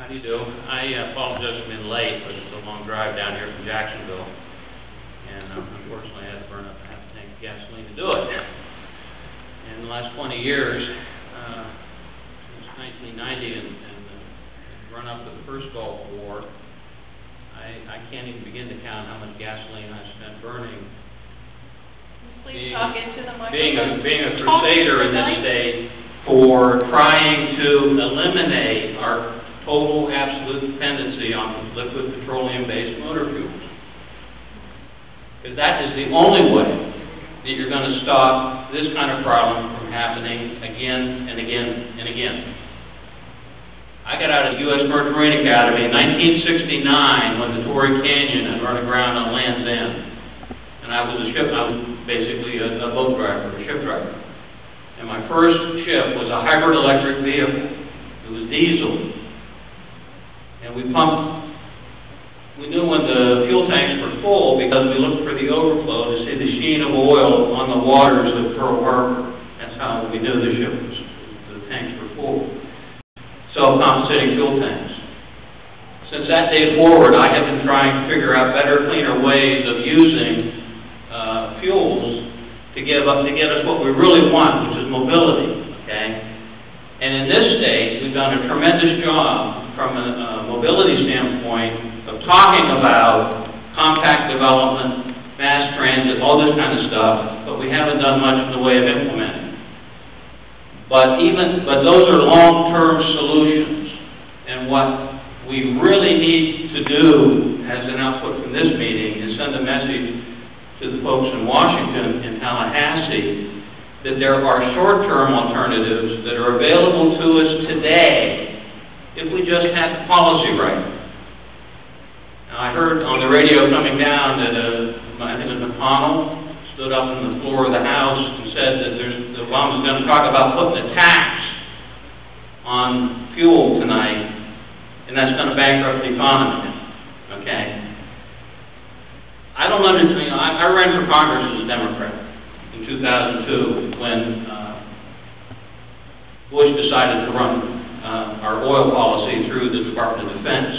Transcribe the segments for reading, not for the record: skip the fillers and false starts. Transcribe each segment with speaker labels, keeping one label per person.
Speaker 1: How do you do? I apologize for being late, but it's a long drive down here from Jacksonville. And unfortunately, I had to burn up half a tank of gasoline to do it. In the last 20 years, since 1990 and run up to the first Gulf War, I can't even begin to count how much gasoline I spent burning.
Speaker 2: Please talk into the microphone.
Speaker 1: Being a crusader in this state for trying to eliminate our total absolute dependency on liquid petroleum-based motor fuels. Because that is the only way that you're going to stop this kind of problem from happening again and again and again. I got out of the U.S. Merchant Marine Academy in 1969 when the Torrey Canyon had run aground on Land's End. And I was basically a boat driver, a ship driver. And my first ship was a hybrid electric vehicle. It was diesel. And we knew when the fuel tanks were full because we looked for the overflow to see the sheen of oil on the waters of Pearl Harbor. That's how we knew the tanks were full. Self-compensating fuel tanks. Since that day forward, I have been trying to figure out better, cleaner ways of using fuels to get us what we really want, which is mobility. Okay? And in this state, we've done a tremendous job from a mobility standpoint of talking about compact development, mass transit, all this kind of stuff, but we haven't done much in the way of implementing. But those are long-term solutions. And what we really need to do as an output from this meeting is send a message to the folks in Washington and Tallahassee that there are short-term alternatives that are available to us today if we just had the policy right. Now, I heard on the radio coming down that I think it was McConnell stood up on the floor of the House and said that Obama's going to talk about putting a tax on fuel tonight, and that's going to bankrupt the economy. Okay? I don't understand. I ran for Congress as a Democrat in 2002 when Bush decided to run our oil policy through the Department of Defense.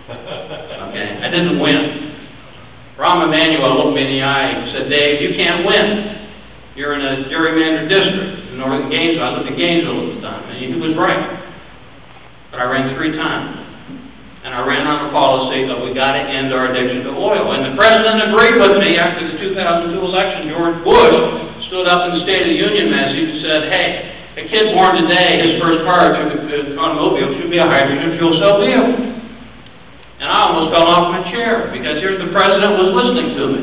Speaker 1: Okay, I didn't win. Rahm Emanuel looked me in the eye and said, "Dave, you can't win. You're in a gerrymandered district in northern Gainesville." I lived in Gainesville at the time, and he was right. But I ran 3 times. And I ran on a policy that we got to end our addiction to oil. And the president agreed with me after the 2002 election. George Bush stood up in the State of the Union message and said, "Hey, a kid born today, his first car, automobile, should be a hydrogen fuel cell vehicle." And I almost fell off my chair because here the president was listening to me.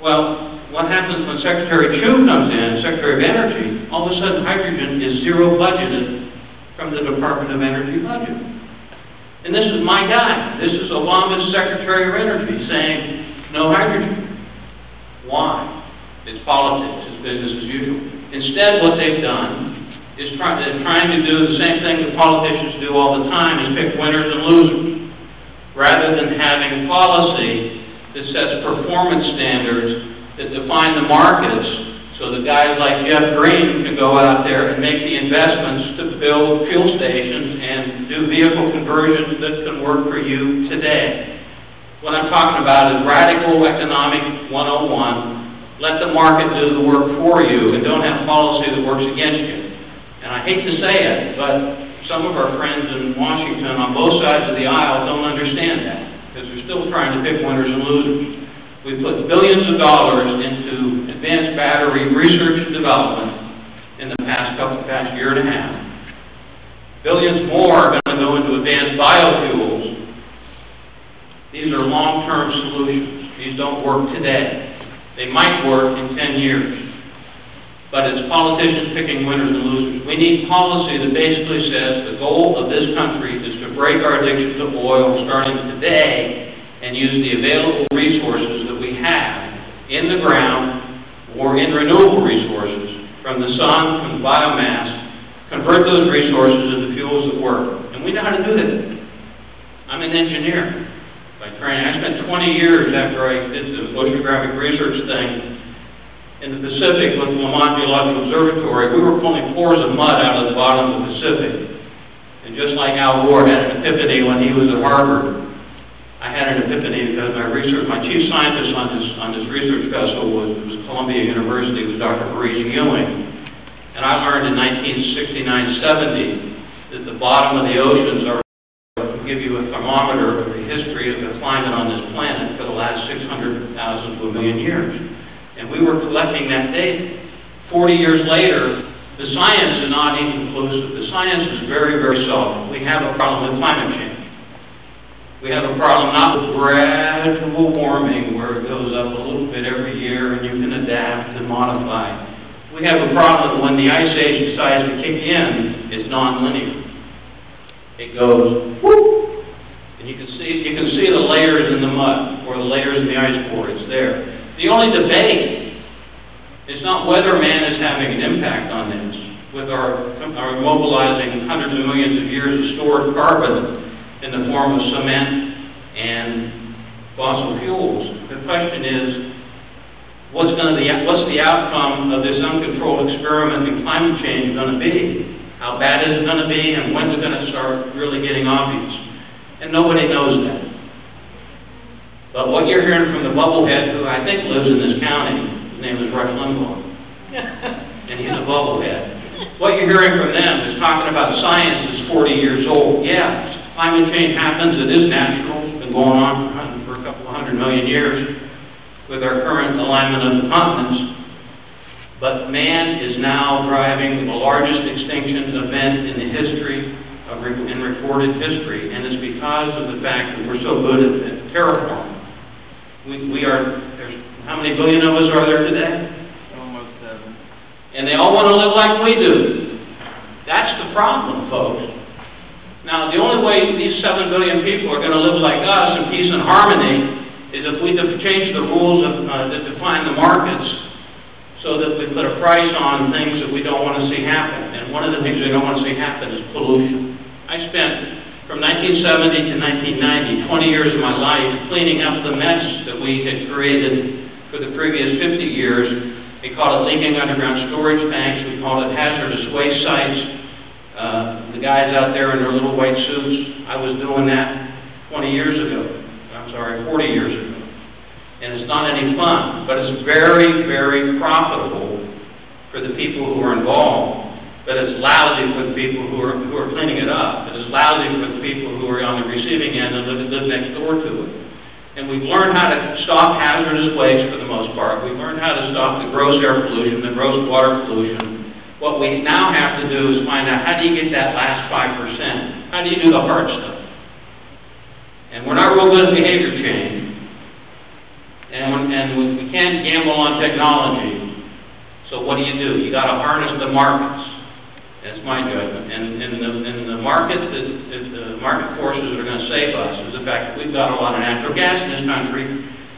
Speaker 1: Well, what happens when Secretary Chu comes in, Secretary of Energy, all of a sudden hydrogen is zero budgeted from the Department of Energy budget. And this is my guy. This is Obama's Secretary of Energy saying no hydrogen. Why? It's politics. It's business as usual. Instead, what they've done is they're trying to do the same thing that politicians do all the time, is pick winners and losers. Rather than having policy that sets performance standards that define the markets so that guys like Jeff Green can go out there and make the investments to build fuel stations and do vehicle conversions that can work for you today. What I'm talking about is radical economic 101. Let the market do the work for you and don't have policy that works against you. And I hate to say it, but some of our friends in Washington on both sides of the aisle don't understand that because they're still trying to pick winners and losers. We put billions of dollars into advanced battery research and development in the past year and a half. Billions more are going to go into advanced biofuels. These are long-term solutions. These don't work today. They might work in 10 years. But it's politicians picking winners and losers. We need policy that basically says the goal of this country is to break our addiction to oil starting today and use the available resources that we have in the ground or in renewable resources from the sun, from biomass, convert those resources into fuels that work. And we know how to do that. I'm an engineer by training. I spent 20 years after I did the oceanographic research thing in the Pacific with the Lamont Geological Observatory. We were pulling floors of mud out of the bottom of the Pacific. And just like Al Gore had an epiphany when he was at Harvard. I had an epiphany because my chief scientist on this research vessel was Columbia University, was Dr. Maurice Ewing. And I learned in 1969-70 that the bottom of the oceans are, to give you a thermometer of the history of the climate on this planet for the last 600,000 to a million years. And we were collecting that data. 40 years later, the science is not inconclusive. The science is very, very solid. We have a problem with climate change. We have a problem not with gradual warming, where it goes up a little bit every year and you can adapt and modify. We have a problem when the ice age decides to kick in, it's non-linear. It goes whoop, and you can see the layers in the mud or the layers in the ice core. It's there. The only debate is not whether man is having an impact on this with our mobilizing hundreds of millions of years of stored carbon in the form of cement and fossil fuels. The question is, what's the outcome of this uncontrolled experiment in climate change going to be? How bad is it going to be, and when's it going to start really getting obvious? And nobody knows that. But what you're hearing from the bubblehead, who I think lives in this county, his name is Rush Limbaugh, and he's a bubblehead. What you're hearing from them is talking about science is 40 years old. Yeah, climate change happens, it is natural. It's been going on for a couple of 100 million years with our current alignment of the continents. But man is now driving the largest extinction event in the history, in recorded history, and it's because of the fact that we're so good at terraforming. There's how many billion of us are there today?
Speaker 3: Almost 7.
Speaker 1: And they all want to live like we do. That's the problem, folks. Now, the only way these 7 billion people are going to live like us in peace and harmony is if we change the rules that define the markets so that we put a price on things that we don't want to see happen. And one of the things we don't want to see happen is pollution. I spent, from 1970 to 1990, 20 years of my life cleaning up the mess that we had created for the previous 50 years. We call it leaking underground storage tanks. We call it hazardous waste sites. The guys out there in their little white suits, I was doing that 40 years ago. And it's not any fun, but it's very, very profitable for the people who are involved. But it's lousy for the people who are cleaning it up. It is lousy for the people who are on the receiving end and live next door to it. And we've learned how to stop hazardous waste for the most part. We've learned how to stop the gross air pollution, the gross water pollution. What we now have to do is find out, how do you get that last 5%? How do you do the hard stuff? And we're not real good at behavior change. And we can't gamble on technology. So what do? You got to harness the markets. That's my judgment. And the market forces that are going to save us is the fact that we've got a lot of natural gas in this country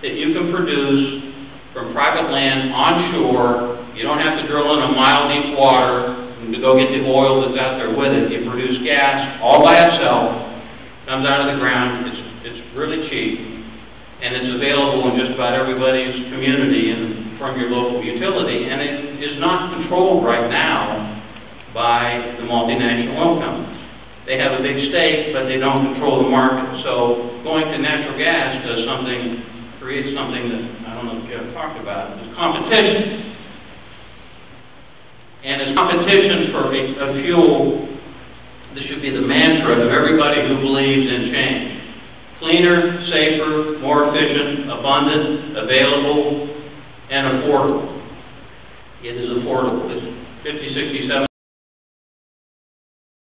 Speaker 1: that you can produce from private land onshore. You don't have to drill in a mile deep water to go get the oil that's out there with it. You produce gas all by itself, comes out of the ground. It's really cheap, and it's available in just about everybody's community and from your local utility. And it is not controlled right now by the multinational oil companies. They have a big stake, but they don't control the market. So going to natural gas creates something that I don't know if you ever talked about. It's competition. And it's competition for a fuel. This should be the mantra of everybody who believes in change. Cleaner, safer, more efficient, abundant, available, and affordable. It is affordable. It's 50, 60, 70